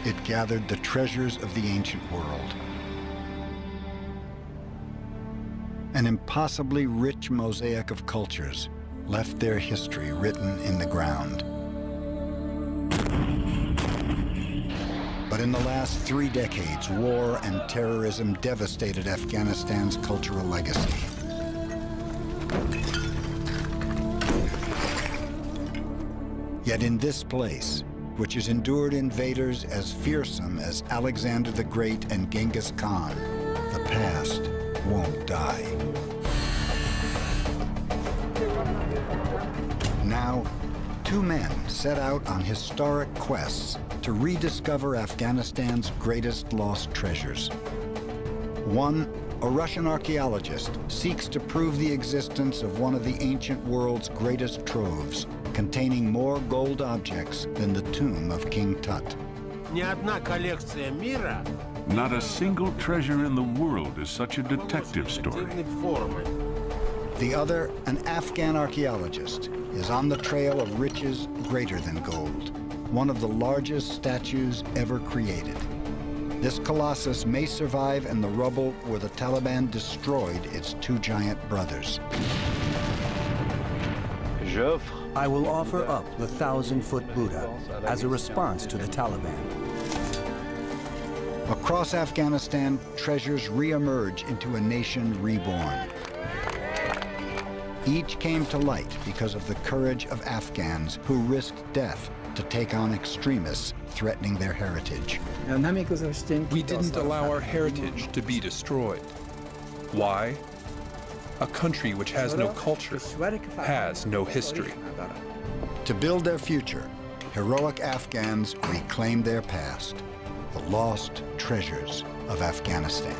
it gathered the treasures of the ancient world. An impossibly rich mosaic of cultures left their history written in the ground. But in the last 3 decades, war and terrorism devastated Afghanistan's cultural legacy. Yet in this place, which has endured invaders as fearsome as Alexander the Great and Genghis Khan, the past won't die. Now, 2 men set out on historic quests to rediscover Afghanistan's greatest lost treasures. One, a Russian archaeologist, seeks to prove the existence of one of the ancient world's greatest troves, containing more gold objects than the tomb of King Tut. Not a single treasure in the world is such a detective story. The other, an Afghan archaeologist, is on the trail of riches greater than gold, one of the largest statues ever created. This colossus may survive in the rubble where the Taliban destroyed its 2 giant brothers. I will offer up the 1,000-foot Buddha as a response to the Taliban. Across Afghanistan, treasures re-emerge into a nation reborn. Each came to light because of the courage of Afghans who risked death to take on extremists threatening their heritage. We didn't allow our heritage to be destroyed. Why? A country which has no culture has no history. To build their future, heroic Afghans reclaimed their past, the lost treasures of Afghanistan.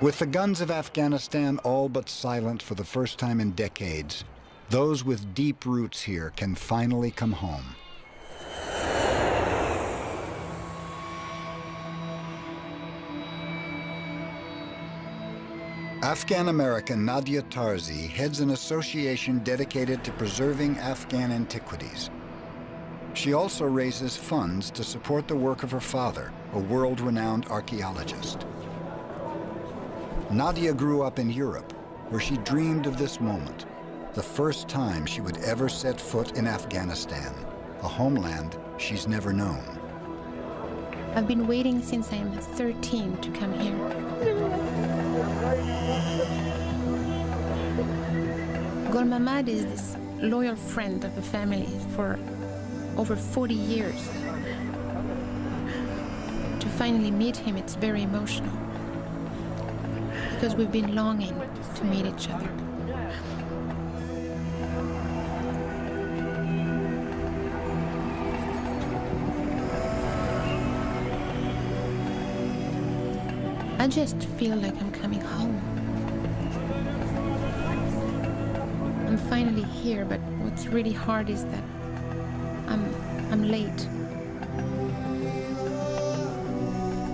With the guns of Afghanistan all but silent for the first time in decades, those with deep roots here can finally come home. Afghan-American Nadia Tarzi heads an association dedicated to preserving Afghan antiquities. She also raises funds to support the work of her father, a world-renowned archaeologist. Nadia grew up in Europe, where she dreamed of this moment, the first time she would ever set foot in Afghanistan, a homeland she's never known. I've been waiting since I'm 13 to come here. Gul Mamad is this loyal friend of the family for over 40 years. To finally meet him, it's very emotional, because we've been longing to meet each other. I just feel like I'm coming home. I'm finally here, but what's really hard is that I'm late.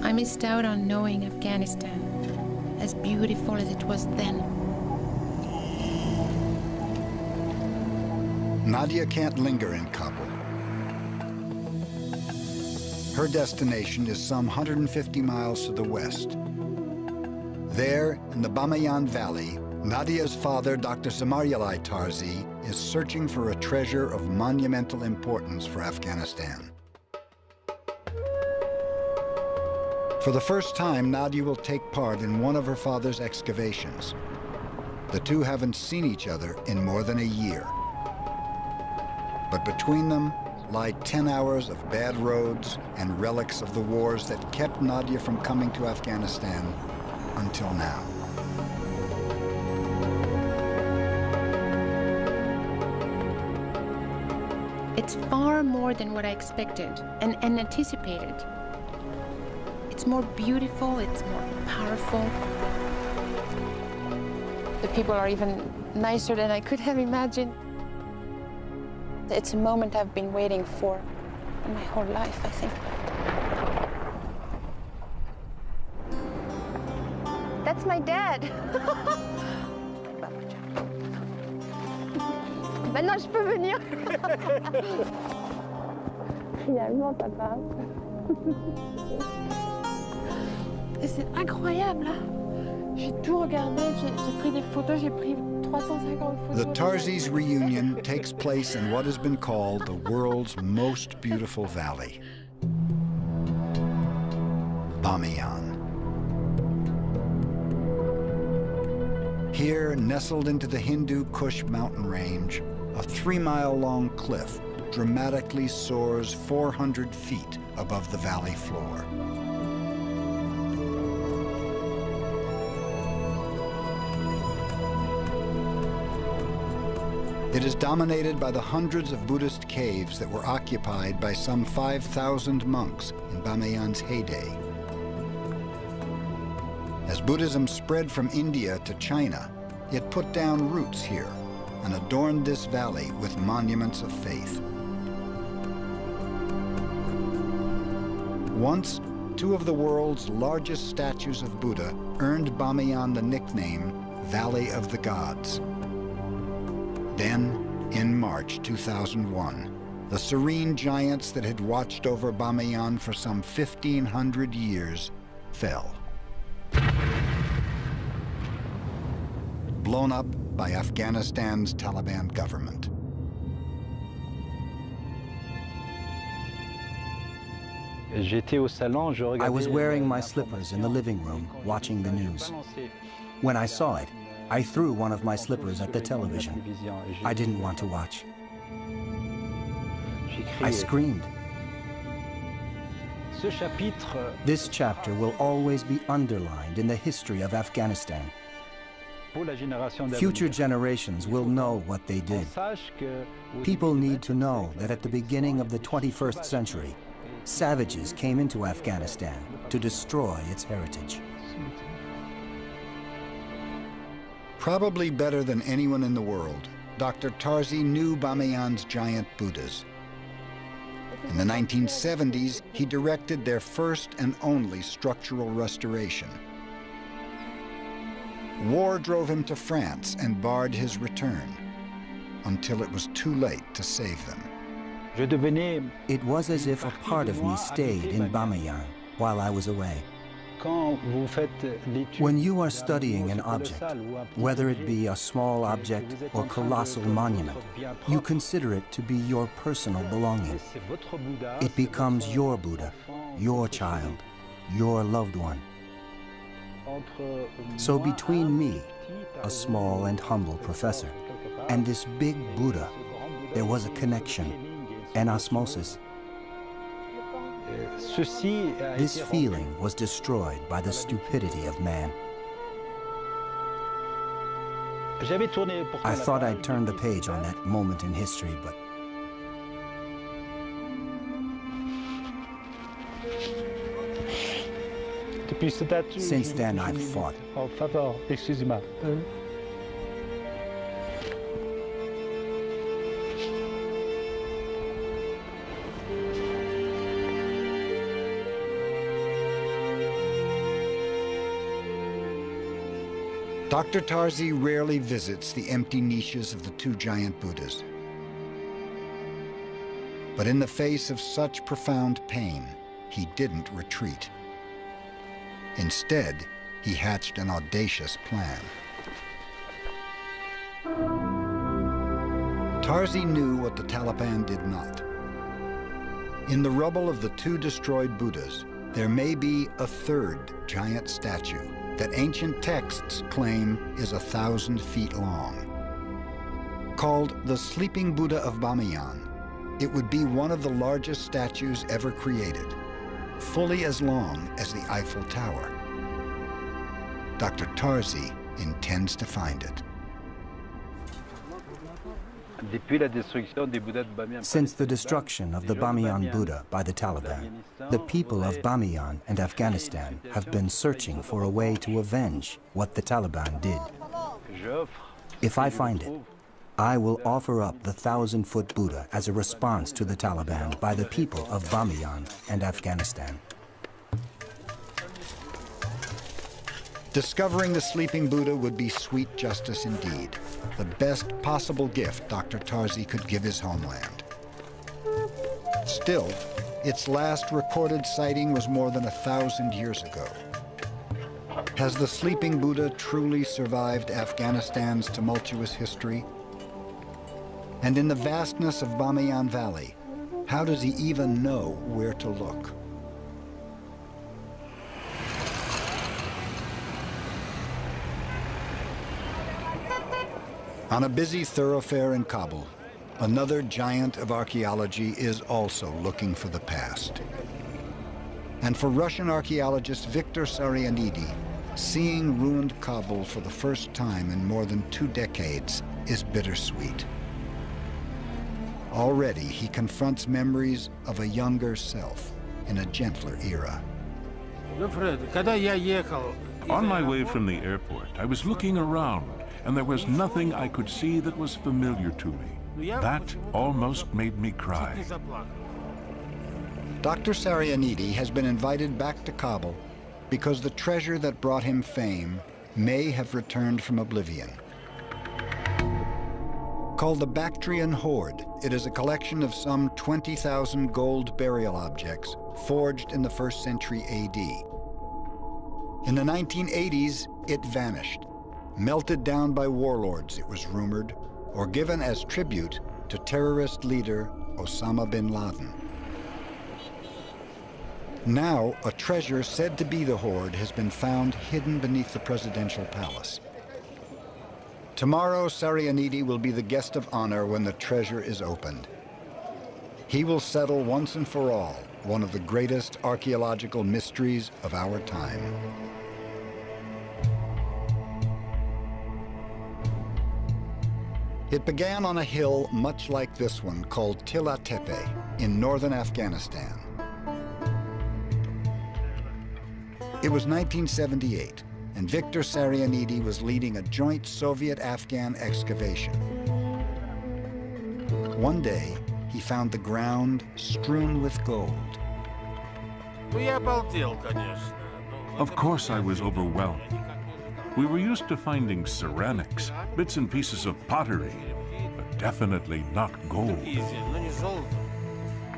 I missed out on knowing Afghanistan, as beautiful as it was then. Nadia can't linger in Kabul. Her destination is some 150 miles to the west. There, in the Bamiyan Valley, Nadia's father, Dr. Samaryalai Tarzi, is searching for a treasure of monumental importance for Afghanistan. For the first time, Nadia will take part in one of her father's excavations. The two haven't seen each other in more than a year. But between them lie 10 hours of bad roads and relics of the wars that kept Nadia from coming to Afghanistan until now. It's far more than what I expected and anticipated. It's more beautiful, it's more powerful. The people are even nicer than I could have imagined. It's a moment I've been waiting for my whole life, I think. That's my dad. Maintenant, je peux venir. Finalement, papa. C'est incroyable. J'ai tout regardé, j'ai pris des photos, j'ai pris 350 photos. The Tarzi's reunion takes place in what has been called the world's most beautiful valley, Bamiyan. Here, nestled into the Hindu Kush mountain range, a 3-mile-long cliff dramatically soars 400 feet above the valley floor. It is dominated by the hundreds of Buddhist caves that were occupied by some 5,000 monks in Bamiyan's heyday. As Buddhism spread from India to China, it put down roots here and adorned this valley with monuments of faith. Once, 2 of the world's largest statues of Buddha earned Bamiyan the nickname Valley of the Gods. Then, in March 2001, the serene giants that had watched over Bamiyan for some 1,500 years fell. Blown up by Afghanistan's Taliban government. I was wearing my slippers in the living room, watching the news. When I saw it, I threw one of my slippers at the television. I didn't want to watch. I screamed. This chapter will always be underlined in the history of Afghanistan. Future generations will know what they did. People need to know that at the beginning of the 21st century, savages came into Afghanistan to destroy its heritage. Probably better than anyone in the world, Dr. Tarzi knew Bamiyan's giant Buddhas. In the 1970s, he directed their first and only structural restoration. War drove him to France and barred his return, until it was too late to save them. It was as if a part of me stayed in Bamiyan while I was away. When you are studying an object, whether it be a small object or colossal monument, you consider it to be your personal belonging. It becomes your Buddha, your child, your loved one. So between me, a small and humble professor, and this big Buddha, there was a connection, an osmosis. This feeling was destroyed by the stupidity of man. I thought I'd turned the page on that moment in history, but since then I've fought. Dr. Tarzi rarely visits the empty niches of the 2 giant Buddhas. But in the face of such profound pain, he didn't retreat. Instead, he hatched an audacious plan. Tarzi knew what the Taliban did not. In the rubble of the 2 destroyed Buddhas, there may be a 3rd giant statue that ancient texts claim is 1,000 feet long. Called the Sleeping Buddha of Bamiyan, it would be one of the largest statues ever created, fully as long as the Eiffel Tower. Dr. Tarzi intends to find it. Since the destruction of the Bamiyan Buddha by the Taliban, the people of Bamiyan and Afghanistan have been searching for a way to avenge what the Taliban did. If I find it, I will offer up the 1,000-foot Buddha as a response to the Taliban by the people of Bamiyan and Afghanistan. Discovering the sleeping Buddha would be sweet justice indeed, the best possible gift Dr. Tarzi could give his homeland. Still, its last recorded sighting was more than 1,000 years ago. Has the sleeping Buddha truly survived Afghanistan's tumultuous history? And in the vastness of Bamiyan Valley, how does he even know where to look? On a busy thoroughfare in Kabul, another giant of archaeology is also looking for the past. And for Russian archaeologist Viktor Sarianidi, seeing ruined Kabul for the first time in more than 2 decades is bittersweet. Already, he confronts memories of a younger self in a gentler era. On my way from the airport, I was looking around, and there was nothing I could see that was familiar to me. That almost made me cry. Dr. Sarianidi has been invited back to Kabul because the treasure that brought him fame may have returned from oblivion. Called the Bactrian Hoard, it is a collection of some 20,000 gold burial objects forged in the 1st century AD. In the 1980s, it vanished, melted down by warlords, it was rumored, or given as tribute to terrorist leader Osama bin Laden. Now, a treasure said to be the hoard has been found hidden beneath the presidential palace. Tomorrow, Sarianidi will be the guest of honor when the treasure is opened. He will settle once and for all one of the greatest archaeological mysteries of our time. It began on a hill much like this one called Tilla Tepe in northern Afghanistan. It was 1978, and Viktor Sarianidi was leading a joint Soviet-Afghan excavation. One day, he found the ground strewn with gold. Of course I was overwhelmed. We were used to finding ceramics, bits and pieces of pottery, but definitely not gold.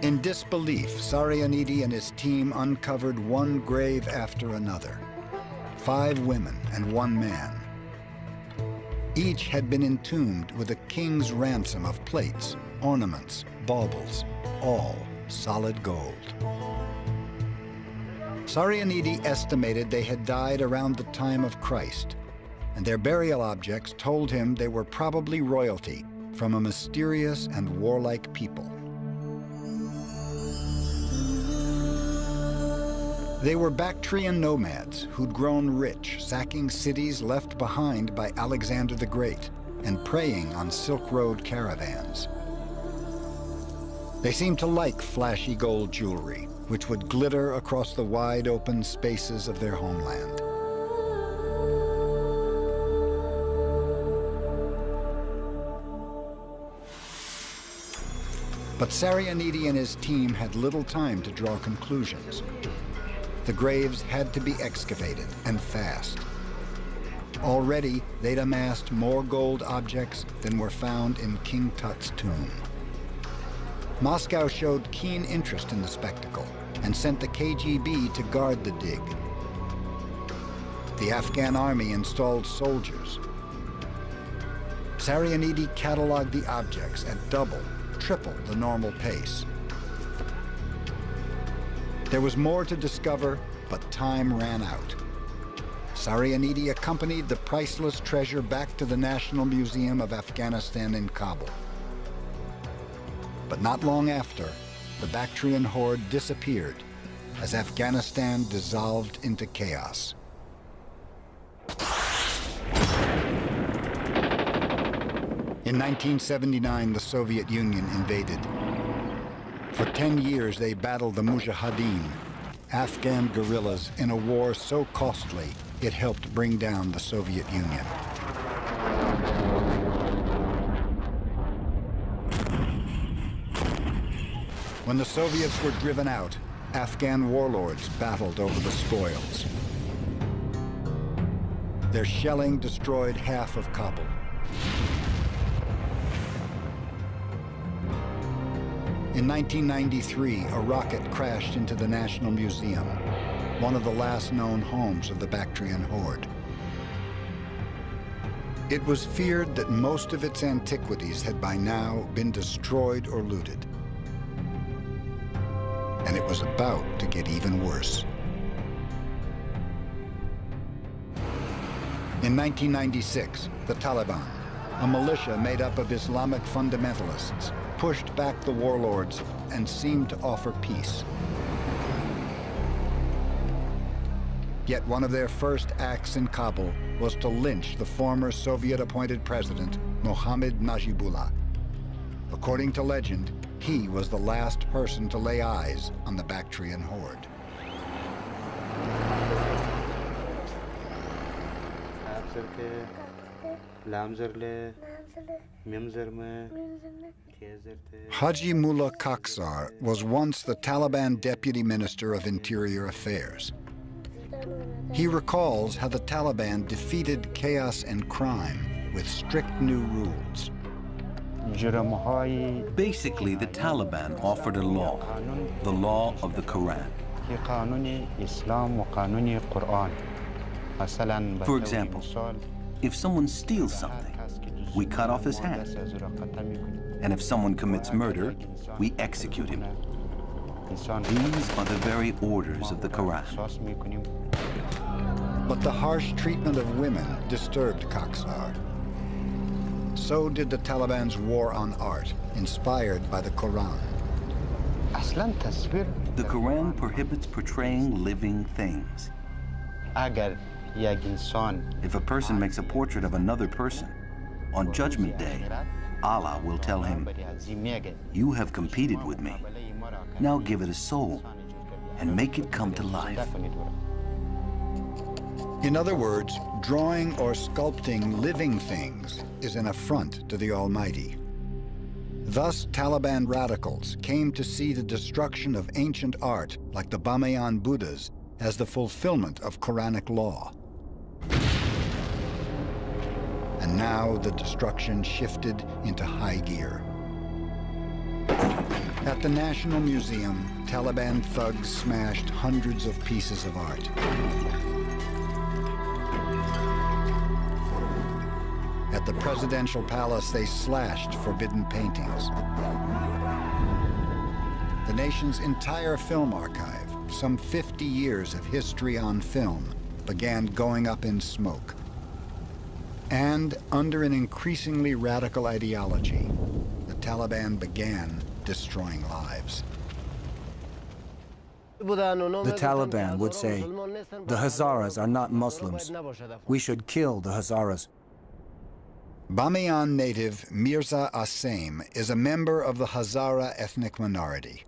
In disbelief, Sarianidi and his team uncovered one grave after another. 5 women and 1 man. Each had been entombed with a king's ransom of plates, ornaments, baubles, all solid gold. Sarianidi estimated they had died around the time of Christ, and their burial objects told him they were probably royalty from a mysterious and warlike people. They were Bactrian nomads who'd grown rich, sacking cities left behind by Alexander the Great and preying on Silk Road caravans. They seemed to like flashy gold jewelry, which would glitter across the wide open spaces of their homeland. But Sarianidi and his team had little time to draw conclusions. The graves had to be excavated, and fast. Already, they'd amassed more gold objects than were found in King Tut's tomb. Moscow showed keen interest in the spectacle and sent the KGB to guard the dig. The Afghan army installed soldiers. Sarianidi cataloged the objects at double, triple the normal pace. There was more to discover, but time ran out. Sarianidi accompanied the priceless treasure back to the National Museum of Afghanistan in Kabul. But not long after, the Bactrian hoard disappeared as Afghanistan dissolved into chaos. In 1979, the Soviet Union invaded. For 10 years, they battled the Mujahideen, Afghan guerrillas, in a war so costly, it helped bring down the Soviet Union. When the Soviets were driven out, Afghan warlords battled over the spoils. Their shelling destroyed half of Kabul. In 1993, a rocket crashed into the National Museum, one of the last known homes of the Bactrian horde. It was feared that most of its antiquities had by now been destroyed or looted. And it was about to get even worse. In 1996, the Taliban, a militia made up of Islamic fundamentalists, pushed back the warlords and seemed to offer peace. Yet one of their first acts in Kabul was to lynch the former Soviet-appointed president, Mohammad Najibullah. According to legend, he was the last person to lay eyes on the Bactrian horde. Haji Mullah Kaksar was once the Taliban Deputy Minister of Interior Affairs. He recalls how the Taliban defeated chaos and crime with strict new rules. Basically, the Taliban offered a law, the law of the Quran. For example, if someone steals something, we cut off his hand. And if someone commits murder, we execute him. These are the very orders of the Quran. But the harsh treatment of women disturbed Kaksar. So did the Taliban's war on art, inspired by the Quran. The Quran prohibits portraying living things. If a person makes a portrait of another person, on Judgment Day, Allah will tell him, "You have competed with me. Now give it a soul and make it come to life." In other words, drawing or sculpting living things is an affront to the Almighty. Thus, Taliban radicals came to see the destruction of ancient art, like the Bamiyan Buddhas, as the fulfillment of Quranic law. And now the destruction shifted into high gear. At the National Museum, Taliban thugs smashed hundreds of pieces of art. At the presidential palace, they slashed forbidden paintings. The nation's entire film archive, some 50 years of history on film, began going up in smoke. And under an increasingly radical ideology, the Taliban began destroying lives. The Taliban would say, "The Hazaras are not Muslims. We should kill the Hazaras." Bamiyan native Mirza Asaim is a member of the Hazara ethnic minority.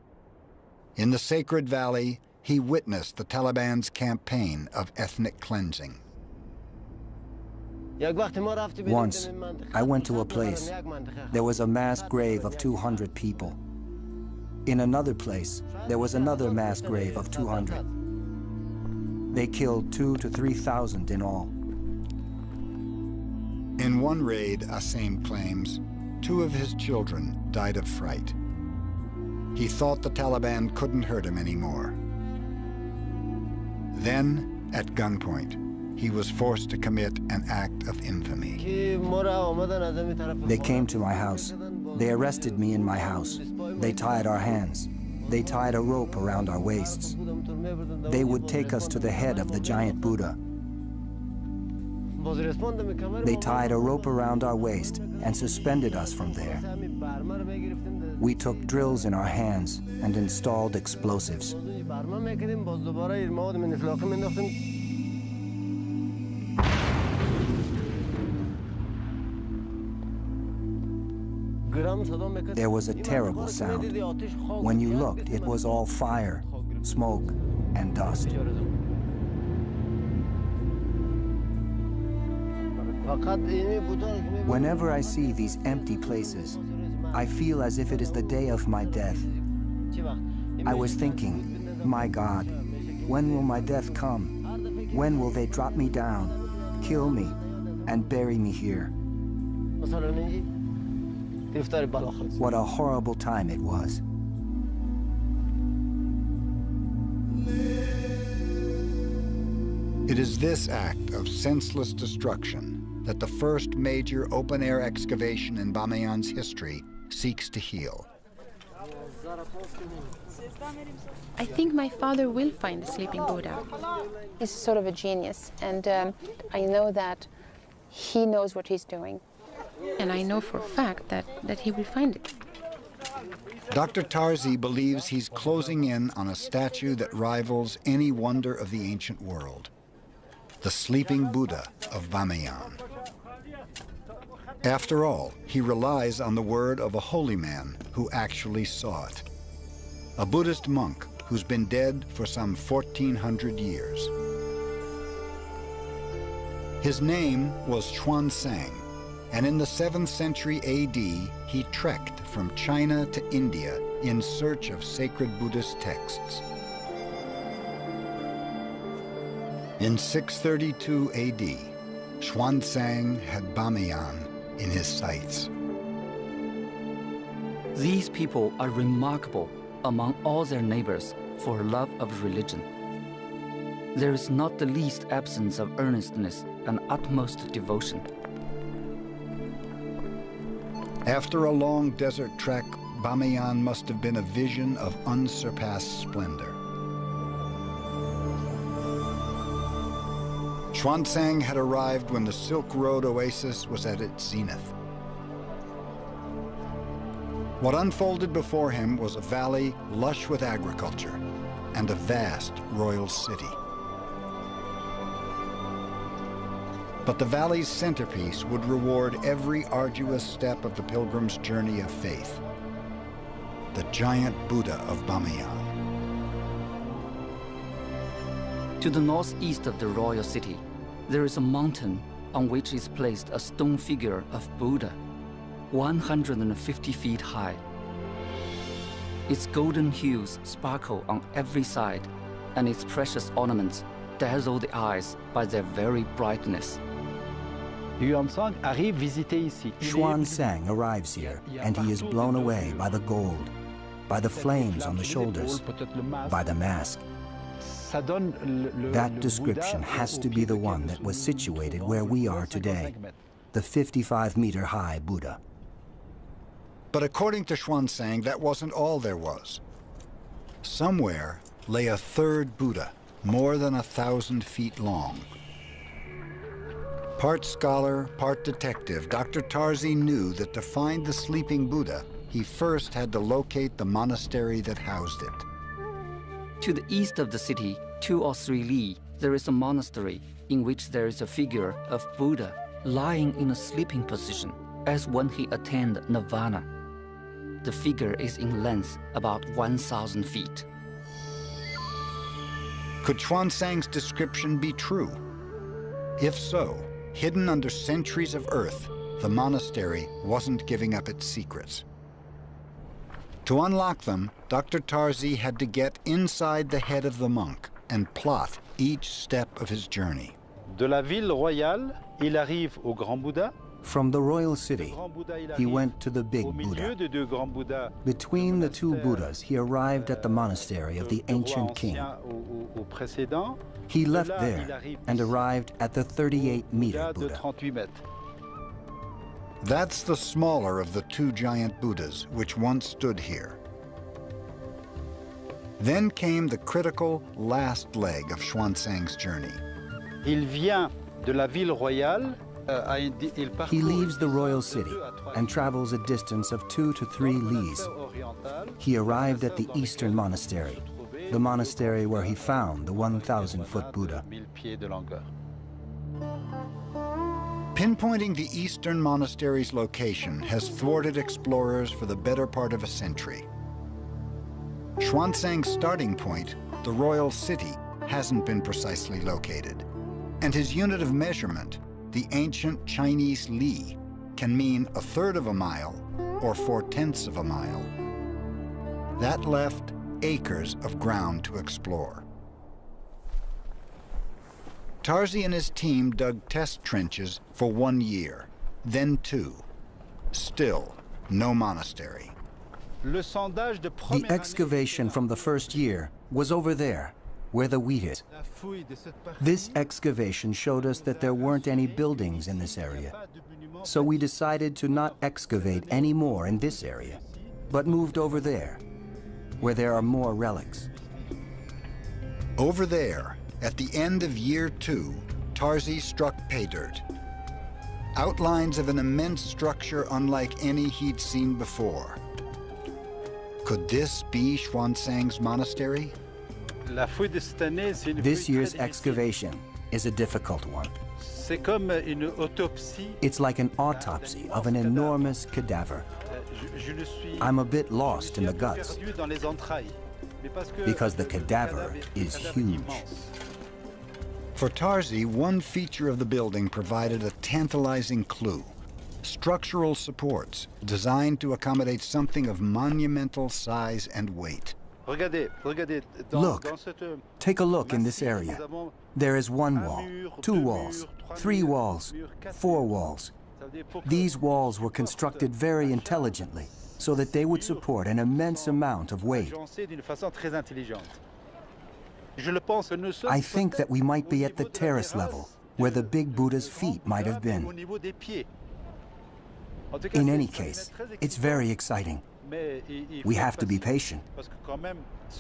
In the Sacred Valley, he witnessed the Taliban's campaign of ethnic cleansing. Once, I went to a place. There was a mass grave of 200 people. In another place, there was another mass grave of 200. They killed 2,000 to 3,000 in all. In one raid, Asaim claims, 2 of his children died of fright. He thought the Taliban couldn't hurt him anymore. Then, at gunpoint, he was forced to commit an act of infamy. They came to my house. They arrested me in my house. They tied our hands. They tied a rope around our waists. They would take us to the head of the giant Buddha. They tied a rope around our waist and suspended us from there. We took drills in our hands and installed explosives. There was a terrible sound. When you looked, it was all fire, smoke, and dust. Whenever I see these empty places, I feel as if it is the day of my death. I was thinking, my God, when will my death come? When will they drop me down, kill me, and bury me here? What a horrible time it was. It is this act of senseless destruction that the first major open-air excavation in Bamiyan's history seeks to heal. I think my father will find the sleeping Buddha. He's sort of a genius, and I know that he knows what he's doing. And I know for a fact that he will find it. Dr. Tarzi believes he's closing in on a statue that rivals any wonder of the ancient world, the sleeping Buddha of Bamiyan. After all, he relies on the word of a holy man who actually saw it, a Buddhist monk who's been dead for some 1,400 years. His name was Xuanzang, and in the 7th century AD, he trekked from China to India in search of sacred Buddhist texts. In 632 AD, Xuanzang had Bamiyan in his sights. These people are remarkable among all their neighbors for love of religion. There is not the least absence of earnestness and utmost devotion. After a long desert trek, Bamiyan must have been a vision of unsurpassed splendor. Xuanzang had arrived when the Silk Road oasis was at its zenith. What unfolded before him was a valley lush with agriculture and a vast royal city. But the valley's centerpiece would reward every arduous step of the pilgrim's journey of faith, the giant Buddha of Bamiyan. To the northeast of the royal city, there is a mountain on which is placed a stone figure of Buddha, 150 feet high. Its golden hues sparkle on every side, and its precious ornaments dazzle the eyes by their very brightness. Xuanzang arrives here, and he is blown away by the gold, by the flames on the shoulders, by the mask. That description has to be the one that was situated where we are today, the 55-meter-high Buddha. But according to Xuanzang, that wasn't all there was. Somewhere lay a third Buddha, more than 1,000 feet long. Part scholar, part detective, Dr. Tarzi knew that to find the sleeping Buddha, he first had to locate the monastery that housed it. To the east of the city, 2 or 3 li, there is a monastery in which there is a figure of Buddha lying in a sleeping position as when he attained nirvana. The figure is in length about 1,000 feet. Could Xuanzang's description be true? If so, hidden under centuries of earth, the monastery wasn't giving up its secrets. To unlock them, Dr. Tarzi had to get inside the head of the monk and plot each step of his journey. De la ville royale, il arrive au Grand Bouddha. From the royal city, he went to the big Buddha. Between the 2 Buddhas, he arrived at the monastery of the ancient king. He left there and arrived at the 38-meter Buddha. That's the smaller of the 2 giant Buddhas which once stood here. Then came the critical last leg of Xuanzang's journey. Il vient de la ville royale. He leaves the royal city and travels a distance of 2 to 3 lis. He arrived at the eastern monastery, the monastery where he found the 1,000-foot Buddha. Pinpointing the eastern monastery's location has thwarted explorers for the better part of a century. Xuanzang's starting point, the royal city, hasn't been precisely located. And his unit of measurement, the ancient Chinese li, can mean 1/3 of a mile or 4/10 of a mile. That left acres of ground to explore. Tarzi and his team dug test trenches for 1 year, then 2. Still, no monastery. The excavation from the first year was over there, where the wheat is. This excavation showed us that there weren't any buildings in this area. So we decided to not excavate any more in this area, but moved over there, where there are more relics. Over there, at the end of year 2, Tarzi struck pay dirt. Outlines of an immense structure unlike any he'd seen before. Could this be Xuanzang's monastery? This year's excavation is a difficult one. It's like an autopsy of an enormous cadaver. I'm a bit lost in the guts, because the cadaver is huge. For Tarzi, one feature of the building provided a tantalizing clue. Structural supports designed to accommodate something of monumental size and weight. Look, take a look in this area. There is 1 wall, 2 walls, 3 walls, 4 walls. These walls were constructed very intelligently so that they would support an immense amount of weight. I think that we might be at the terrace level, where the big Buddha's feet might have been. In any case, it's very exciting. We have to be patient.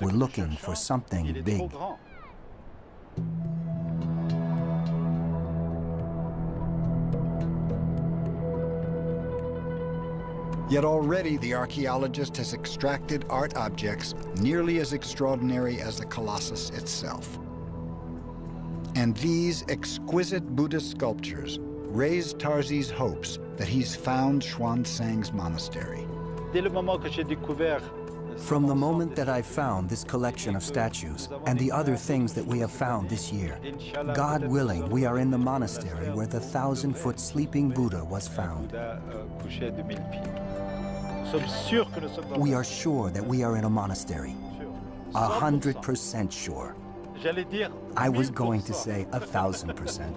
We're looking for something big. Yet already the archaeologist has extracted art objects nearly as extraordinary as the Colossus itself. And these exquisite Buddhist sculptures raise Tarzi's hopes that he's found Xuanzang's monastery. From the moment that I found this collection of statues and the other things that we have found this year, God willing, we are in the monastery where the 1,000-foot sleeping Buddha was found. We are sure that we are in a monastery. 100% sure. I was going to say 1,000%.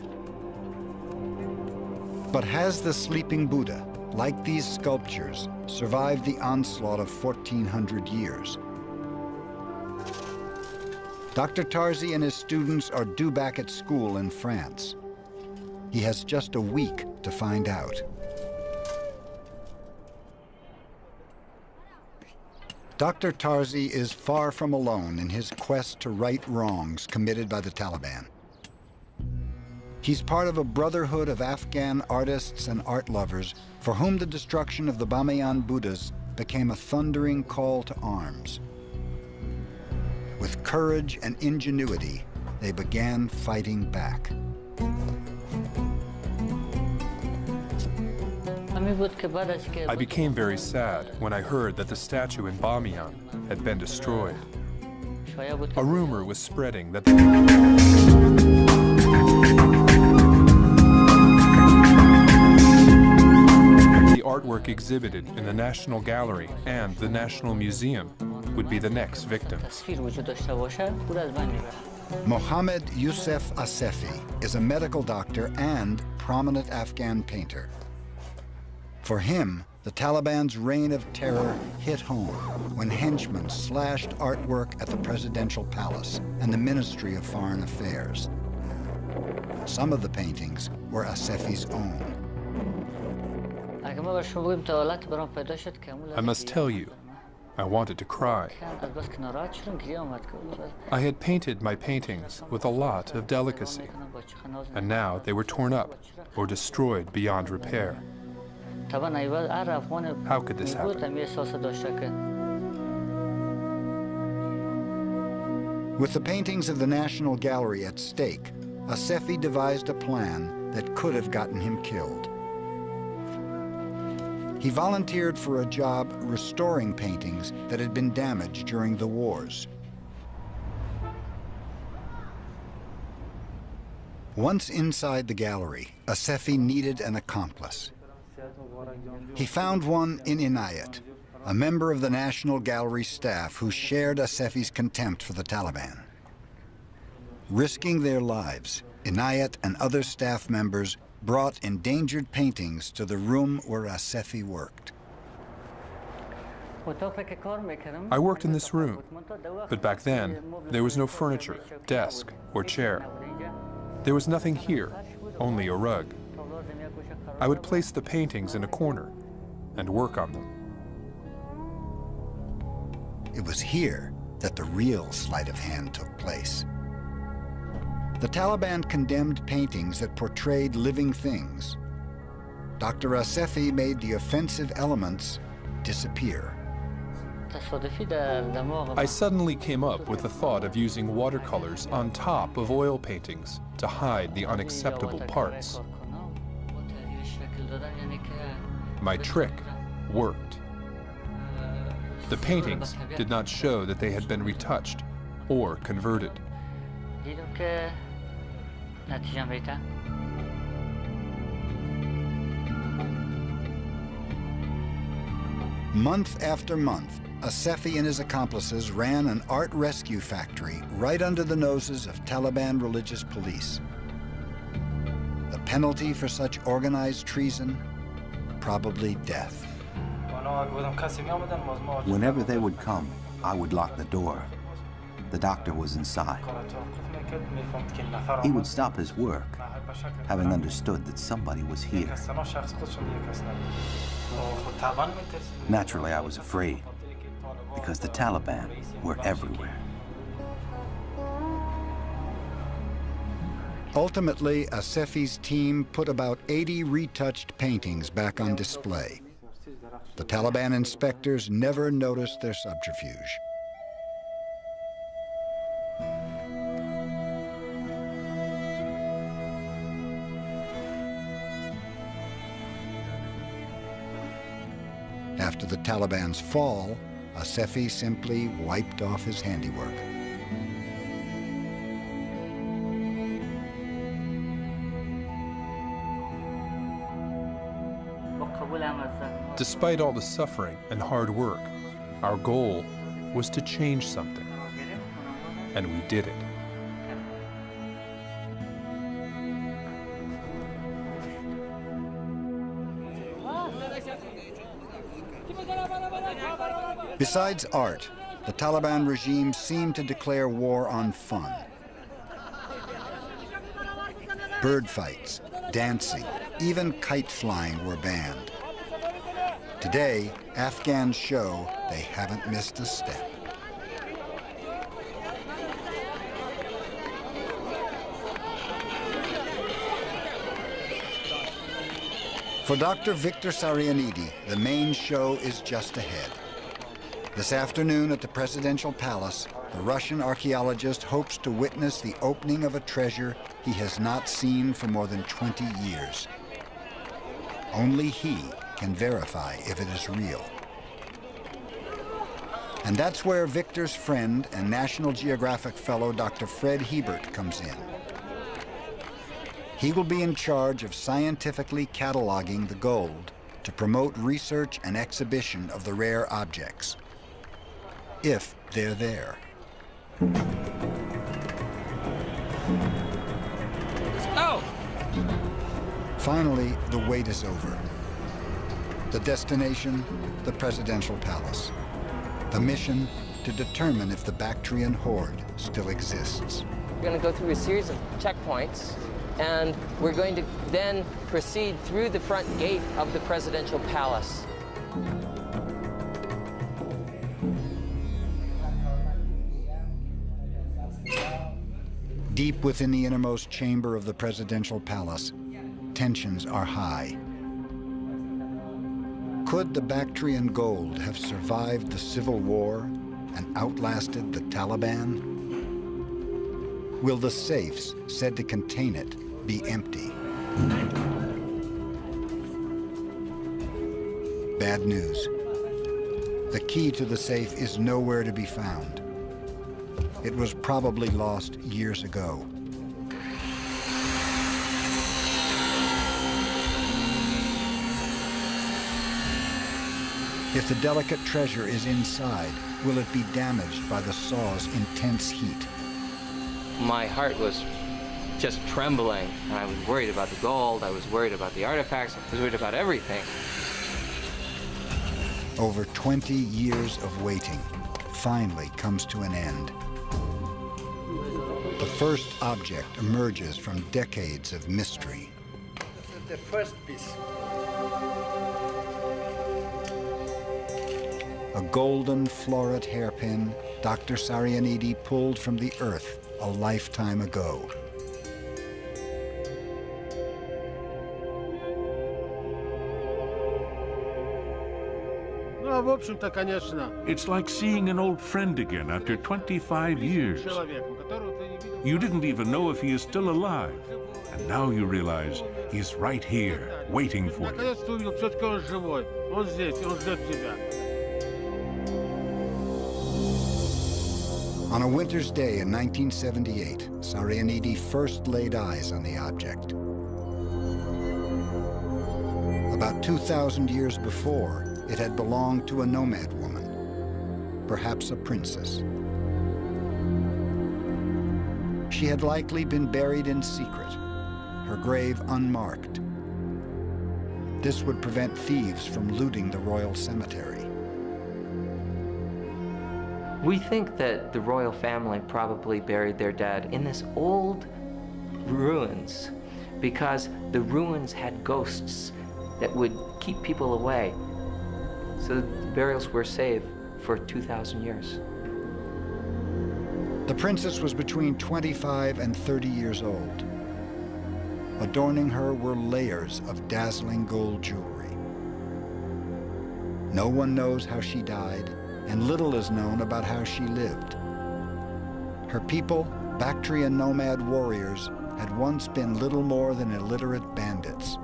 But has the sleeping Buddha, like these sculptures, survived the onslaught of 1,400 years? Dr. Tarzi and his students are due back at school in France. He has just a week to find out. Dr. Tarzi is far from alone in his quest to right wrongs committed by the Taliban. He's part of a brotherhood of Afghan artists and art lovers for whom the destruction of the Bamiyan Buddhas became a thundering call to arms. With courage and ingenuity, they began fighting back. I became very sad when I heard that the statue in Bamiyan had been destroyed. A rumor was spreading that the artwork exhibited in the National Gallery and the National Museum would be the next victims. Mohammed Youssef Assefi is a medical doctor and prominent Afghan painter. For him, the Taliban's reign of terror hit home when henchmen slashed artwork at the presidential palace and the Ministry of Foreign Affairs. Some of the paintings were Assefi's own. I must tell you, I wanted to cry. I had painted my paintings with a lot of delicacy, and now they were torn up or destroyed beyond repair. How could this happen? With the paintings of the National Gallery at stake, Assefi devised a plan that could have gotten him killed. He volunteered for a job restoring paintings that had been damaged during the wars. Once inside the gallery, Asefi needed an accomplice. He found one in Inayat, a member of the National Gallery staff who shared Asefi's contempt for the Taliban. Risking their lives, Inayat and other staff members brought endangered paintings to the room where Asefi worked. I worked in this room, but back then, there was no furniture, desk, or chair. There was nothing here, only a rug. I would place the paintings in a corner and work on them. It was here that the real sleight of hand took place. The Taliban condemned paintings that portrayed living things. Dr. Asefi made the offensive elements disappear. I suddenly came up with the thought of using watercolors on top of oil paintings to hide the unacceptable parts. My trick worked. The paintings did not show that they had been retouched or converted. Month after month, Asefi and his accomplices ran an art rescue factory right under the noses of Taliban religious police. The penalty for such organized treason? Probably death. Whenever they would come, I would lock the door. The doctor was inside. He would stop his work, having understood that somebody was here. Naturally, I was afraid, because the Taliban were everywhere. Ultimately, Asefi's team put about 80 retouched paintings back on display. The Taliban inspectors never noticed their subterfuge. After the Taliban's fall, Asefi simply wiped off his handiwork. Despite all the suffering and hard work, our goal was to change something, and we did it. Besides art, the Taliban regime seemed to declare war on fun. Bird fights, dancing, even kite flying were banned. Today, Afghans show they haven't missed a step. For Dr. Victor Sarianidi, the main show is just ahead. This afternoon at the presidential palace, the Russian archaeologist hopes to witness the opening of a treasure he has not seen for more than 20 years. Only he can verify if it is real. And that's where Victor's friend and National Geographic fellow Dr. Fred Hebert comes in. He will be in charge of scientifically cataloging the gold to promote research and exhibition of the rare objects, if they're there. Oh! Finally, the wait is over. The destination, the presidential palace. The mission, to determine if the Bactrian horde still exists. We're going to go through a series of checkpoints, and we're going to then proceed through the front gate of the presidential palace. Deep within the innermost chamber of the presidential palace, tensions are high. Could the Bactrian gold have survived the civil war and outlasted the Taliban? Will the safes said to contain it be empty? Bad news. The key to the safe is nowhere to be found. It was probably lost years ago. If the delicate treasure is inside, will it be damaged by the saw's intense heat? My heart was just trembling, and I was worried about the gold, I was worried about the artifacts, I was worried about everything. Over 20 years of waiting finally comes to an end. The first object emerges from decades of mystery. This is the first piece. A golden floret hairpin Dr. Sarianidi pulled from the earth a lifetime ago. It's like seeing an old friend again after 25 years. You didn't even know if he is still alive, and now you realize he's right here, waiting for you. On a winter's day in 1978, Sarianidi first laid eyes on the object. About 2,000 years before, it had belonged to a nomad woman, perhaps a princess. She had likely been buried in secret, her grave unmarked. This would prevent thieves from looting the royal cemetery. We think that the royal family probably buried their dead in this old ruins because the ruins had ghosts that would keep people away. So the burials were safe for 2,000 years. The princess was between 25 and 30 years old. Adorning her were layers of dazzling gold jewelry. No one knows how she died, and little is known about how she lived. Her people, Bactrian nomad warriors, had once been little more than illiterate bandits.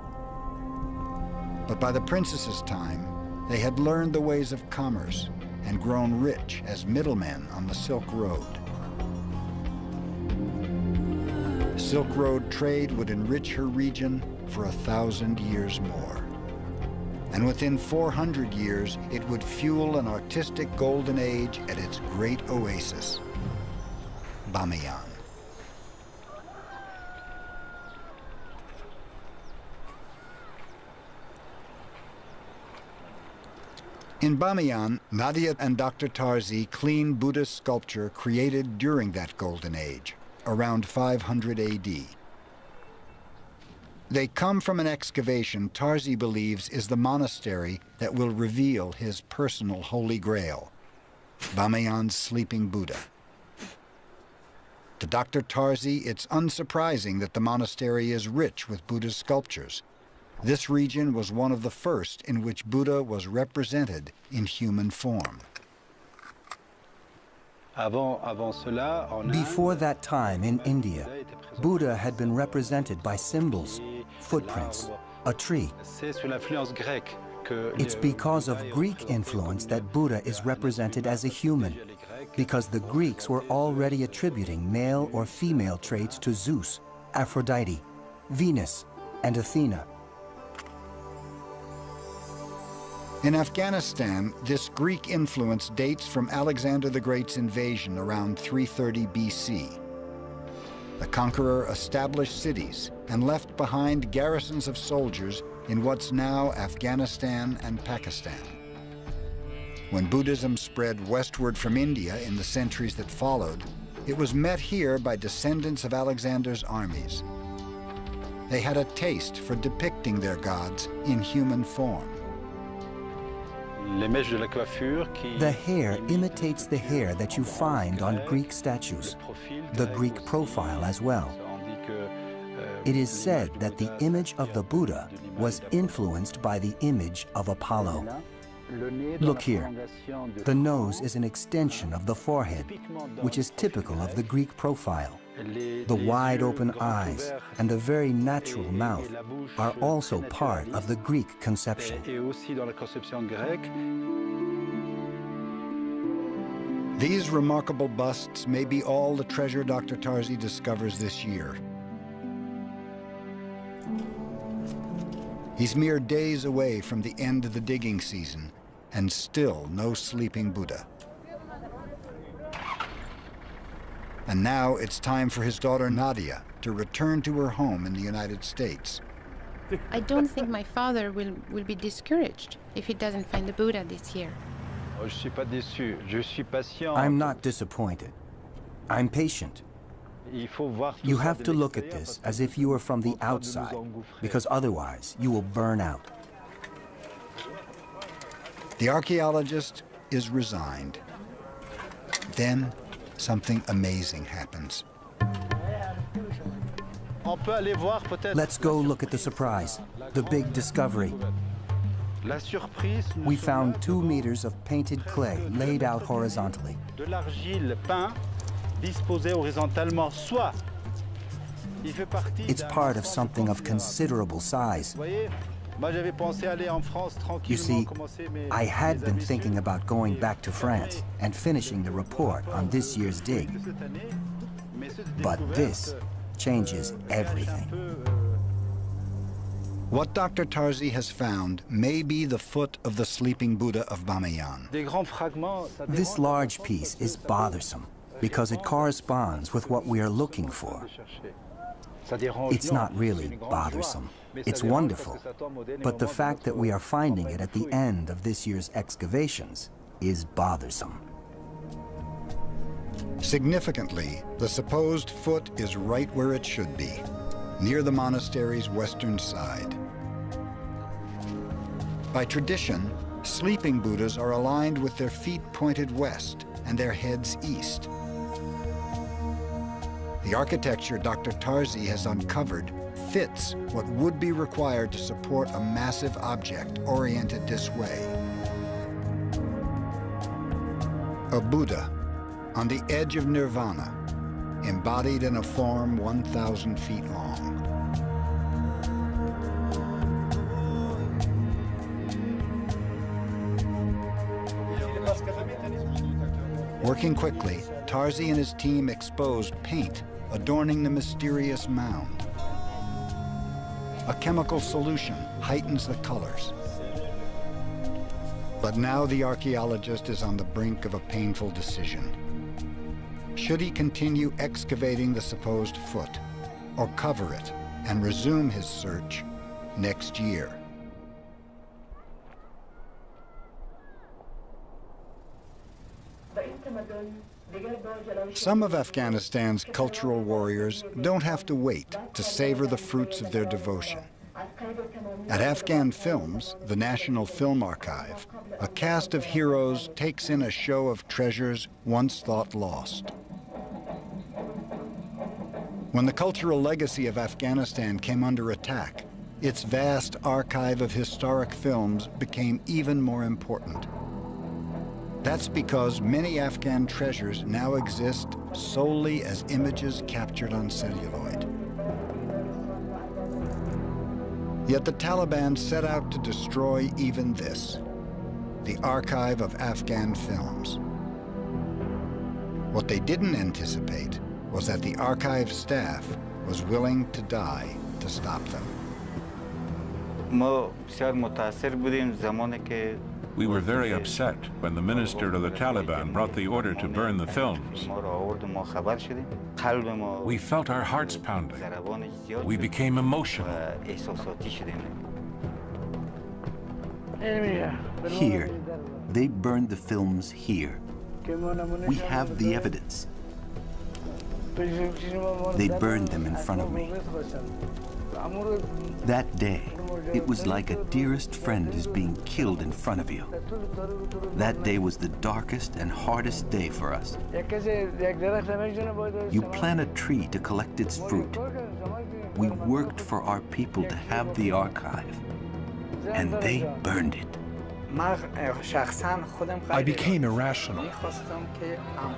But by the princess's time, they had learned the ways of commerce and grown rich as middlemen on the Silk Road. Silk Road trade would enrich her region for 1,000 years more. And within 400 years, it would fuel an artistic golden age at its great oasis, Bamiyan. In Bamiyan, Nadia and Dr. Tarzi clean Buddhist sculpture created during that golden age, around 500 AD. They come from an excavation Tarzi believes is the monastery that will reveal his personal holy grail, Bamiyan's sleeping Buddha. To Dr. Tarzi, it's unsurprising that the monastery is rich with Buddhist sculptures. This region was one of the first in which Buddha was represented in human form. Before that time in India, Buddha had been represented by symbols, footprints, a tree. It's because of Greek influence that Buddha is represented as a human, because the Greeks were already attributing male or female traits to Zeus, Aphrodite, Venus, and Athena. In Afghanistan, this Greek influence dates from Alexander the Great's invasion around 330 BC. The conqueror established cities and left behind garrisons of soldiers in what's now Afghanistan and Pakistan. When Buddhism spread westward from India in the centuries that followed, it was met here by descendants of Alexander's armies. They had a taste for depicting their gods in human form. The hair imitates the hair that you find on Greek statues, the Greek profile as well. It is said that the image of the Buddha was influenced by the image of Apollo. Look here. The nose is an extension of the forehead, which is typical of the Greek profile. The wide open eyes and a very natural mouth are also part of the Greek conception. These remarkable busts may be all the treasure Dr. Tarzi discovers this year. He's mere days away from the end of the digging season, and still no sleeping Buddha. And now it's time for his daughter Nadia to return to her home in the United States. I don't think my father will be discouraged if he doesn't find the Buddha this year. I'm not disappointed. I'm patient. You have to look at this as if you were from the outside, because otherwise you will burn out. The archaeologist is resigned. Then something amazing happens. Let's go look at the surprise, the big discovery. We found 2 meters of painted clay laid out horizontally. It's part of something of considerable size. You see, I had been thinking about going back to France and finishing the report on this year's dig. But this changes everything. What Dr. Tarzi has found may be the foot of the sleeping Buddha of Bamiyan. This large piece is bothersome because it corresponds with what we are looking for. It's not really bothersome. It's wonderful. But the fact that we are finding it at the end of this year's excavations is bothersome. Significantly, the supposed foot is right where it should be, near the monastery's western side. By tradition, sleeping Buddhas are aligned with their feet pointed west and their heads east. The architecture Dr. Tarzi has uncovered fits what would be required to support a massive object oriented this way. A Buddha on the edge of nirvana, embodied in a form 1,000 feet long. Working quickly, Tarzi and his team exposed paint adorning the mysterious mound. A chemical solution heightens the colors. But now the archaeologist is on the brink of a painful decision. Should he continue excavating the supposed foot, or cover it and resume his search next year? Some of Afghanistan's cultural warriors don't have to wait to savor the fruits of their devotion. At Afghan Films, the National Film Archive, a cast of heroes takes in a show of treasures once thought lost. When the cultural legacy of Afghanistan came under attack, its vast archive of historic films became even more important. That's because many Afghan treasures now exist solely as images captured on celluloid. Yet the Taliban set out to destroy even this, the archive of Afghan films. What they didn't anticipate was that the archive staff was willing to die to stop them. We were very upset when the minister of the Taliban brought the order to burn the films. We felt our hearts pounding. We became emotional. Here, they burned the films here. We have the evidence. They burned them in front of me. That day, it was like a dearest friend is being killed in front of you. That day was the darkest and hardest day for us. You plant a tree to collect its fruit. We worked for our people to have the archive, and they burned it. I became irrational.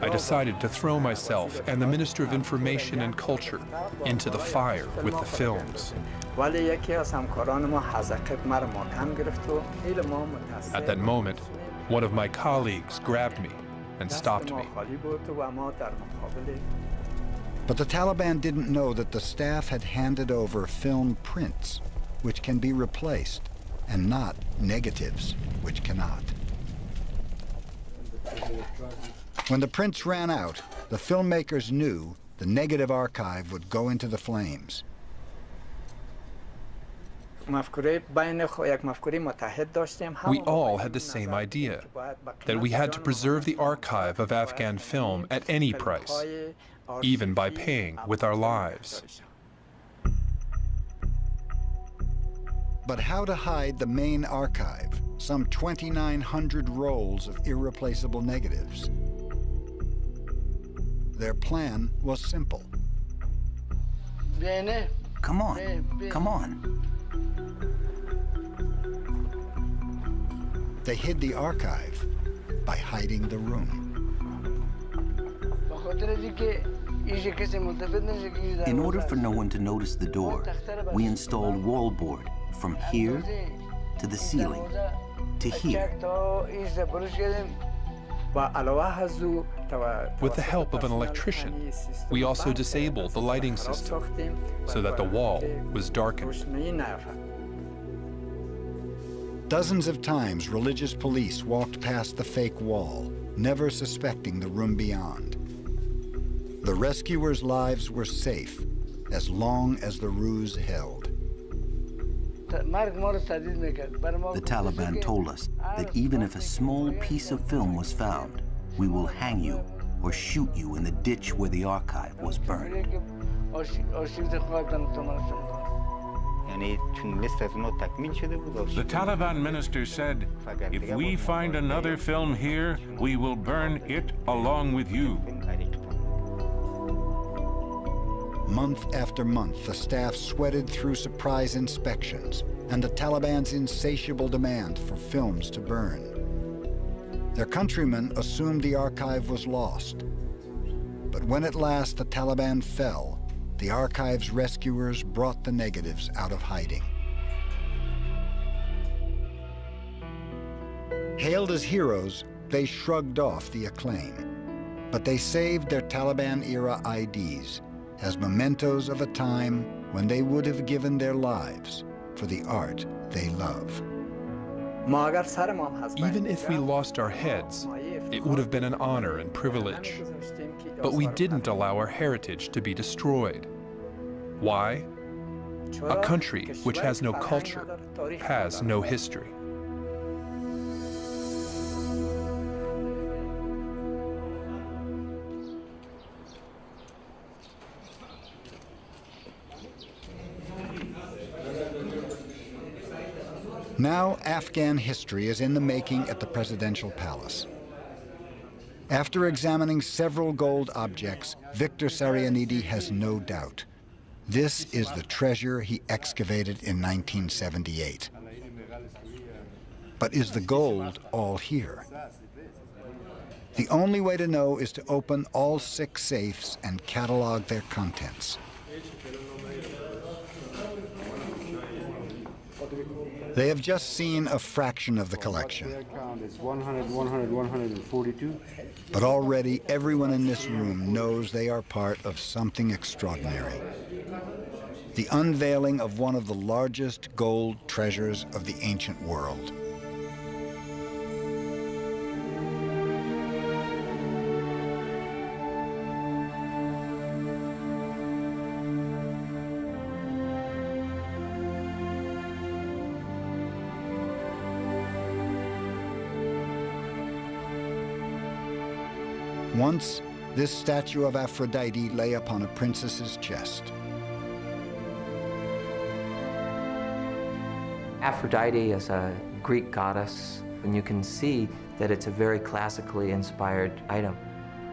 I decided to throw myself and the Minister of Information and Culture into the fire with the films. At that moment, one of my colleagues grabbed me and stopped me. But the Taliban didn't know that the staff had handed over film prints, which can be replaced, and not negatives, which cannot. When the prints ran out, the filmmakers knew the negative archive would go into the flames. We all had the same idea, that we had to preserve the archive of Afghan film at any price, even by paying with our lives. But how to hide the main archive, some 2,900 rolls of irreplaceable negatives? Their plan was simple. Come on, come on. They hid the archive by hiding the room. In order for no one to notice the door, we installed wallboard from here to the ceiling to here. With the help of an electrician, we also disabled the lighting system so that the wall was darkened. Dozens of times, religious police walked past the fake wall, never suspecting the room beyond. The rescuers' lives were safe as long as the ruse held. The Taliban told us that even if a small piece of film was found, we will hang you or shoot you in the ditch where the archive was burned. The Taliban minister said, if we find another film here, we will burn it along with you. Month after month, the staff sweated through surprise inspections and the Taliban's insatiable demand for films to burn. Their countrymen assumed the archive was lost. But when at last the Taliban fell, the archive's rescuers brought the negatives out of hiding. Hailed as heroes, they shrugged off the acclaim. But they saved their Taliban-era IDs as mementos of a time when they would have given their lives for the art they love. Even if we lost our heads, it would have been an honor and privilege. But we didn't allow our heritage to be destroyed. Why? A country which has no culture has no history. Now, Afghan history is in the making at the presidential palace. After examining several gold objects, Victor Sarianidi has no doubt. This is the treasure he excavated in 1978. But is the gold all here? The only way to know is to open all 6 safes and catalog their contents. They have just seen a fraction of the collection. But already everyone in this room knows they are part of something extraordinary. The unveiling of one of the largest gold treasures of the ancient world. Once, this statue of Aphrodite lay upon a princess's chest. Aphrodite is a Greek goddess, and you can see that it's a very classically inspired item.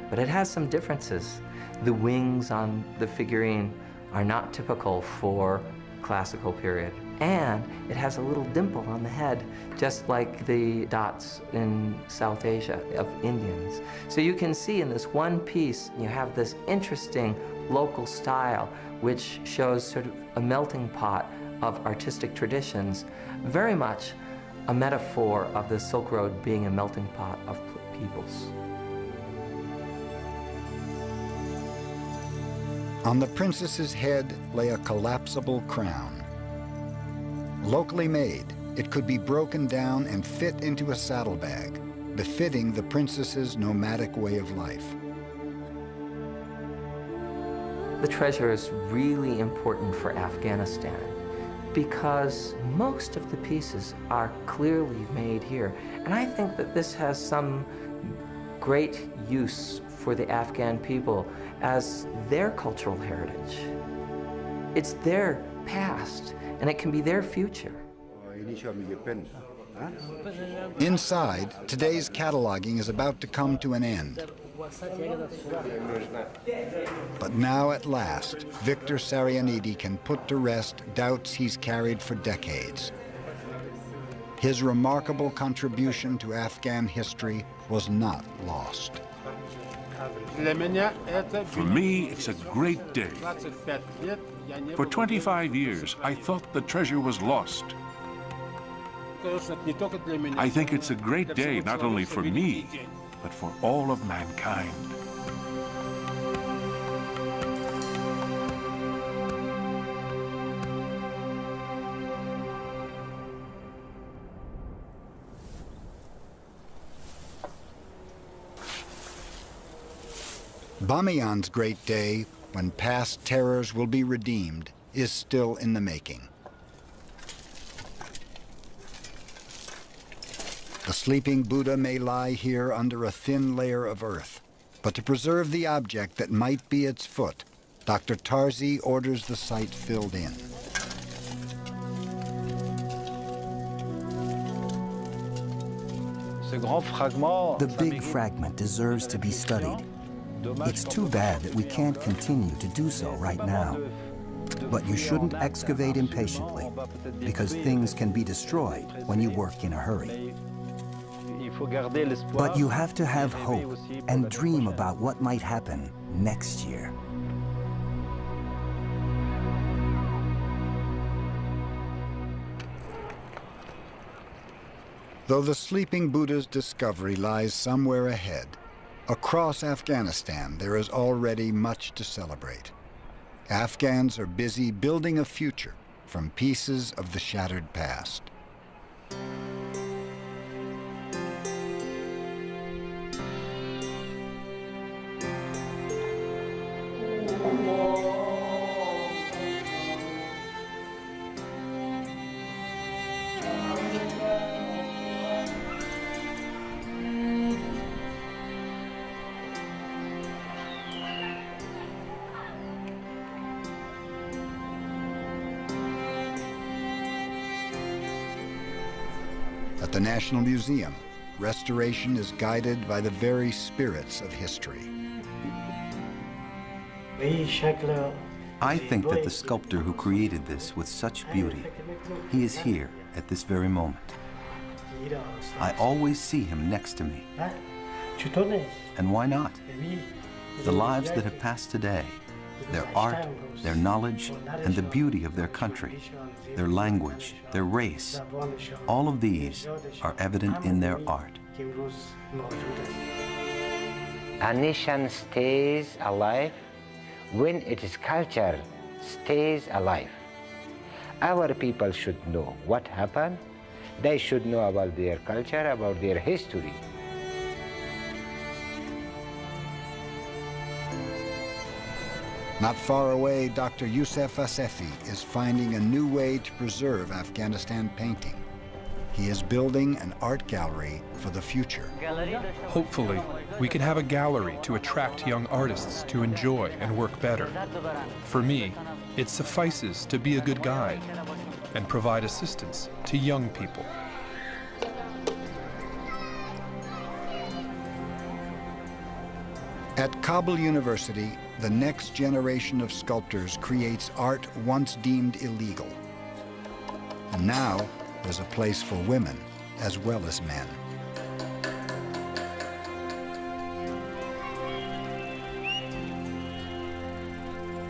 But it has some differences. The wings on the figurine are not typical for classical period. And it has a little dimple on the head, just like the dots in South Asia of Indians. So you can see in this one piece, you have this interesting local style, which shows sort of a melting pot of artistic traditions, very much a metaphor of the Silk Road being a melting pot of peoples. On the princess's head lay a collapsible crown. Locally made, it could be broken down and fit into a saddlebag, befitting the princess's nomadic way of life. The treasure is really important for Afghanistan because most of the pieces are clearly made here. And I think that this has some great use for the Afghan people as their cultural heritage. It's their past, and it can be their future. Inside, today's cataloging is about to come to an end. But now at last, Victor Sarianidi can put to rest doubts he's carried for decades. His remarkable contribution to Afghan history was not lost. For me, it's a great day. For 25 years, I thought the treasure was lost. I think it's a great day not only for me, but for all of mankind. Bamiyan's great day, when past terrors will be redeemed, is still in the making. The sleeping Buddha may lie here under a thin layer of earth, but to preserve the object that might be its foot, Dr. Tarzi orders the site filled in. The big fragment deserves to be studied. It's too bad that we can't continue to do so right now. But you shouldn't excavate impatiently, because things can be destroyed when you work in a hurry. But you have to have hope and dream about what might happen next year. Though the sleeping Buddha's discovery lies somewhere ahead, across Afghanistan there is already much to celebrate. Afghans are busy building a future from pieces of the shattered past. At the National Museum, restoration is guided by the very spirits of history. I think that the sculptor who created this with such beauty, he is here at this very moment. I always see him next to me. And why not? The lives that have passed today, their art, their knowledge, and the beauty of their country, their language, their race, all of these are evident in their art. A nation stays alive when its culture stays alive. Our people should know what happened. They should know about their culture, about their history. Not far away, Dr. Youssef Asefi is finding a new way to preserve Afghanistan painting. He is building an art gallery for the future. Hopefully, we can have a gallery to attract young artists to enjoy and work better. For me, it suffices to be a good guide and provide assistance to young people. At Kabul University, the next generation of sculptors creates art once deemed illegal. And now there's a place for women as well as men.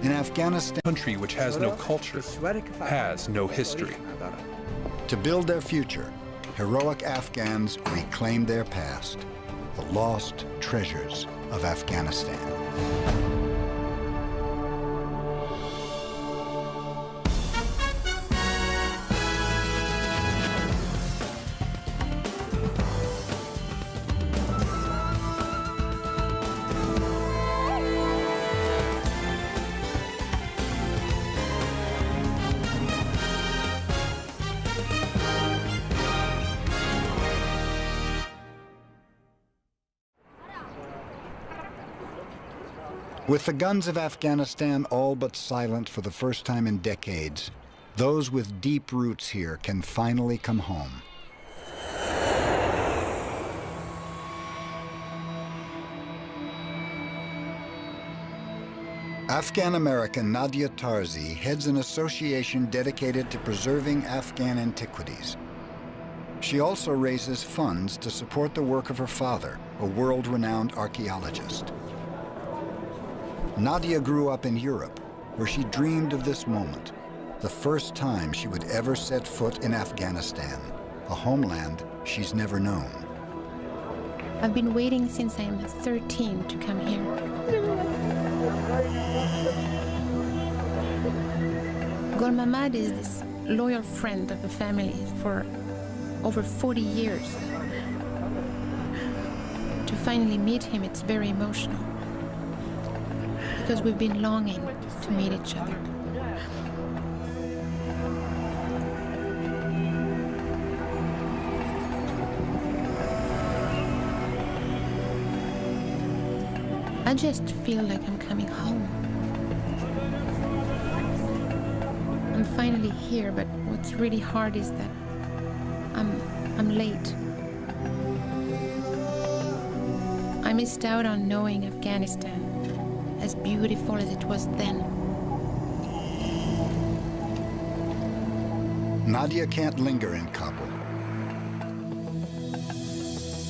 In Afghanistan, A country which has no culture, has no history. to build their future, heroic Afghans reclaimed their past, the lost treasures of Afghanistan. With the guns of Afghanistan all but silent for the first time in decades, those with deep roots here can finally come home. Afghan-American Nadia Tarzi heads an association dedicated to preserving Afghan antiquities. She also raises funds to support the work of her father, a world-renowned archaeologist. Nadia grew up in Europe, where she dreamed of this moment, the first time she would ever set foot in Afghanistan, a homeland she's never known. I've been waiting since I'm 13 to come here. Gul Mamad is this loyal friend of the family for over 40 years. To finally meet him, it's very emotional, because we've been longing to meet each other. I just feel like I'm coming home. I'm finally here, but what's really hard is that I'm late. I missed out on knowing Afghanistan, as beautiful as it was then. Nadia can't linger in Kabul.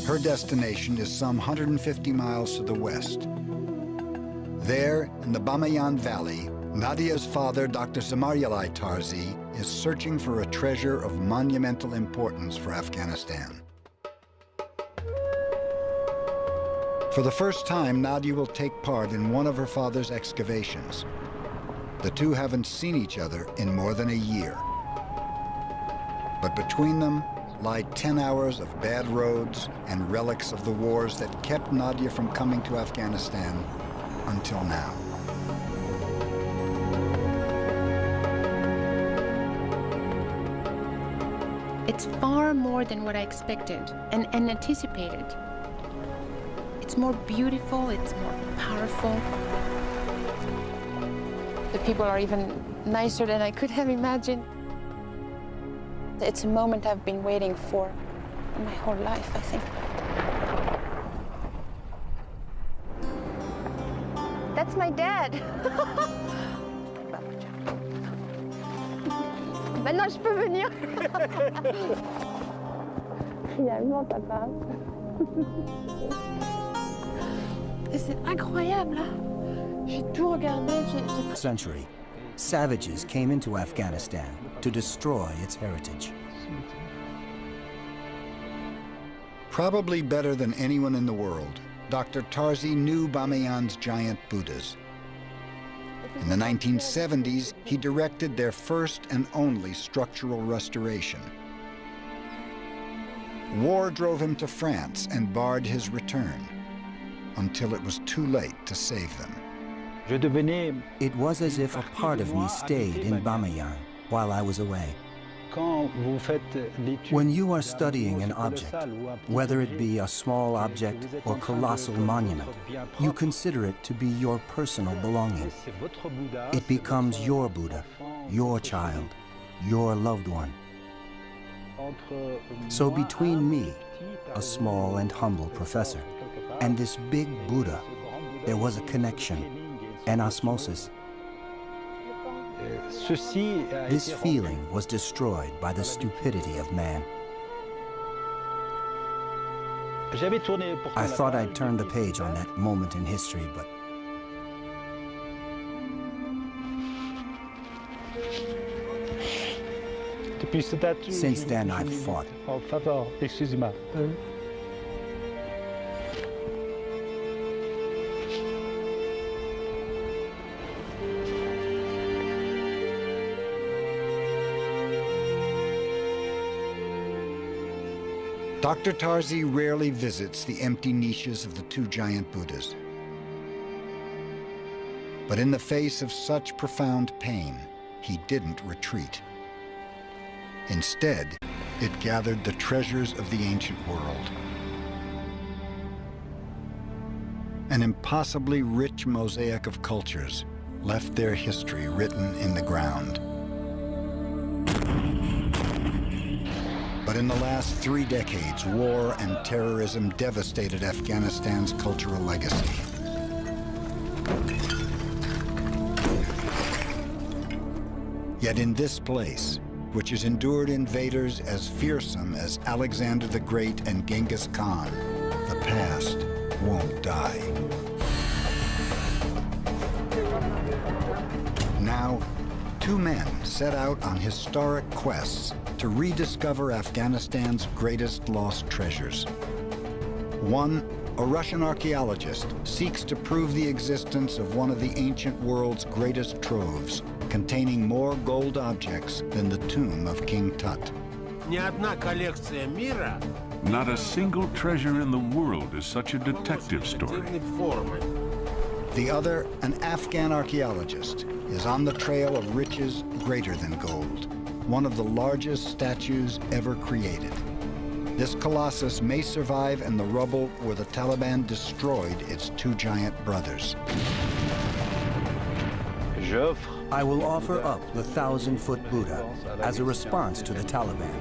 Her destination is some 150 miles to the west. There, in the Bamiyan Valley, Nadia's father, Dr. Zamaryalai Tarzi, is searching for a treasure of monumental importance for Afghanistan. For the first time, Nadia will take part in one of her father's excavations. The two haven't seen each other in more than a year. But between them lie 10 hours of bad roads and relics of the wars that kept Nadia from coming to Afghanistan until now. It's far more than what I expected and anticipated. It's more beautiful, it's more powerful. The people are even nicer than I could have imagined. It's a moment I've been waiting for my whole life, I think. That's my dad. Maintenant, je peux venir. Finalement, papa. C'est incroyable, là. J'ai tout regardé. Century, savages came into Afghanistan to destroy its heritage. Probably better than anyone in the world, Dr. Tarzi knew Bamiyan's giant Buddhas. In the 1970s, he directed their first and only structural restoration. War drove him to France and barred his return, until it was too late to save them. It was as if a part of me stayed in Bamiyan while I was away. When you are studying an object, whether it be a small object or colossal monument, you consider it to be your personal belonging. It becomes your Buddha, your child, your loved one. So between me, a small and humble professor, and this big Buddha, there was a connection, an osmosis. This feeling was destroyed by the stupidity of man. I thought I'd turned the page on that moment in history, but since then I've fought. Dr. Tarzi rarely visits the empty niches of the two giant Buddhas. But in the face of such profound pain, he didn't retreat. Instead, it gathered the treasures of the ancient world. An impossibly rich mosaic of cultures left their history written in the ground. But in the last 3 decades, war and terrorism devastated Afghanistan's cultural legacy. Yet in this place, which has endured invaders as fearsome as Alexander the Great and Genghis Khan, the past won't die. Now, 2 men set out on historic quests to rediscover Afghanistan's greatest lost treasures. One, a Russian archaeologist, seeks to prove the existence of one of the ancient world's greatest troves, containing more gold objects than the tomb of King Tut. Not a single treasure in the world is such a detective story. The other, an Afghan archaeologist, is on the trail of riches greater than gold, one of the largest statues ever created. This colossus may survive in the rubble where the Taliban destroyed its 2 giant brothers. I will offer up the 1,000-foot Buddha as a response to the Taliban.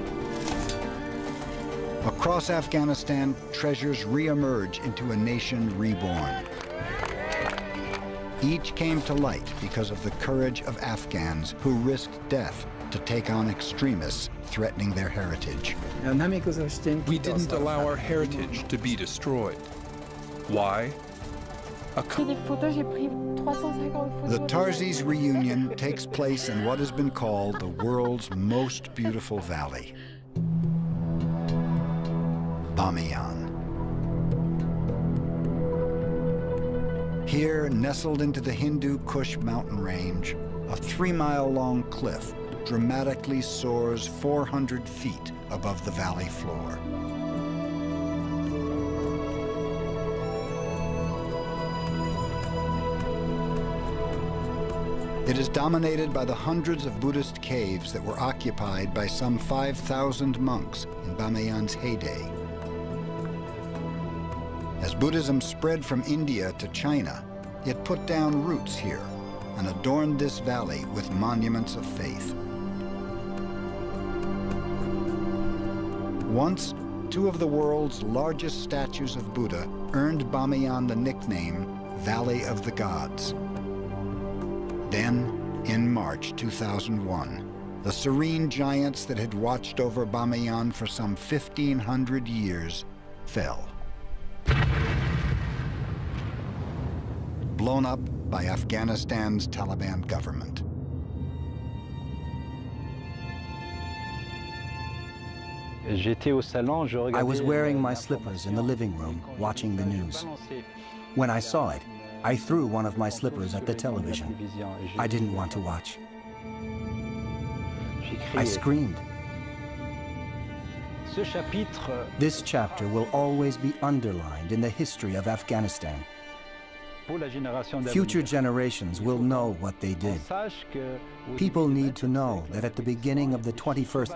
Across Afghanistan, treasures re-emerge into a nation reborn. Each came to light because of the courage of Afghans who risked death to take on extremists threatening their heritage. We didn't allow our heritage to be destroyed. Why? The Tarzi's reunion takes place in what has been called the world's most beautiful valley, Bamiyan. Here, nestled into the Hindu Kush mountain range, a 3-mile-long cliff dramatically soars 400 feet above the valley floor. It is dominated by the hundreds of Buddhist caves that were occupied by some 5,000 monks in Bamiyan's heyday. As Buddhism spread from India to China, it put down roots here and adorned this valley with monuments of faith. Once, 2 of the world's largest statues of Buddha earned Bamiyan the nickname Valley of the Gods. Then, in March 2001, the serene giants that had watched over Bamiyan for some 1,500 years fell. Blown up by Afghanistan's Taliban government. I was wearing my slippers in the living room, watching the news. When I saw it, I threw one of my slippers at the television. I didn't want to watch. I screamed. This chapter will always be underlined in the history of Afghanistan. Future generations will know what they did. People need to know that at the beginning of the 21st